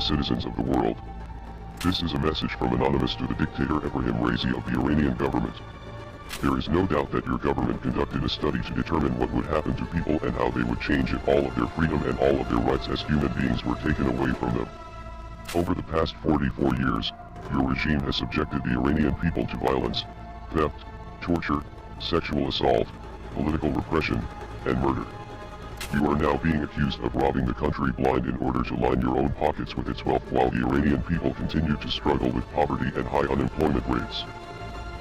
citizens of the world. This is a message from Anonymous to the dictator Ebrahim Raisi of the Iranian government. There is no doubt that your government conducted a study to determine what would happen to people and how they would change if all of their freedom and all of their rights as human beings were taken away from them. Over the past 44 years, your regime has subjected the Iranian people to violence, theft, torture, sexual assault, political repression, and murder. You are now being accused of robbing the country blind in order to line your own pockets with its wealth while the Iranian people continue to struggle with poverty and high unemployment rates.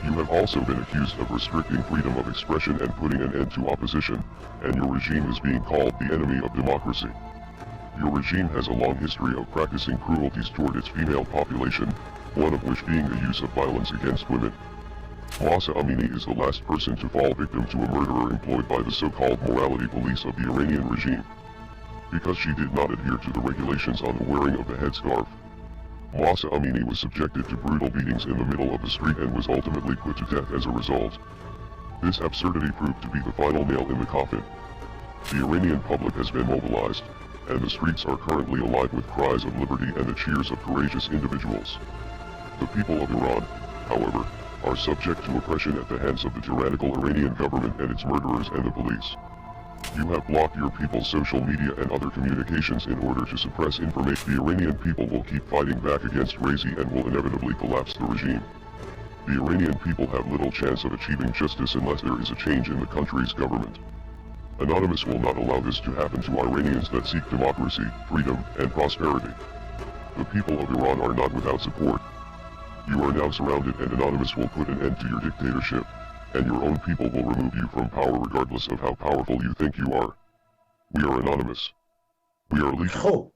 You have also been accused of restricting freedom of expression and putting an end to opposition, and your regime is being called the enemy of democracy. Your regime has a long history of practicing cruelties toward its female population, one of which being the use of violence against women. Mahsa Amini is the last person to fall victim to a murderer employed by the so-called morality police of the Iranian regime. Because she did not adhere to the regulations on the wearing of the headscarf, Mahsa Amini was subjected to brutal beatings in the middle of the street and was ultimately put to death as a result. This absurdity proved to be the final nail in the coffin. The Iranian public has been mobilized, and the streets are currently alive with cries of liberty and the cheers of courageous individuals. The people of Iran, however, are subject to oppression at the hands of the tyrannical Iranian government and its murderers and the police. You have blocked your people's social media and other communications in order to suppress information. The Iranian people will keep fighting back against Raisi and will inevitably collapse the regime. The Iranian people have little chance of achieving justice unless there is a change in the country's government. Anonymous will not allow this to happen to Iranians that seek democracy, freedom, and prosperity. The people of Iran are not without support. You are now surrounded, and Anonymous will put an end to your dictatorship, and your own people will remove you from power regardless of how powerful you think you are. We are Anonymous. We are legal.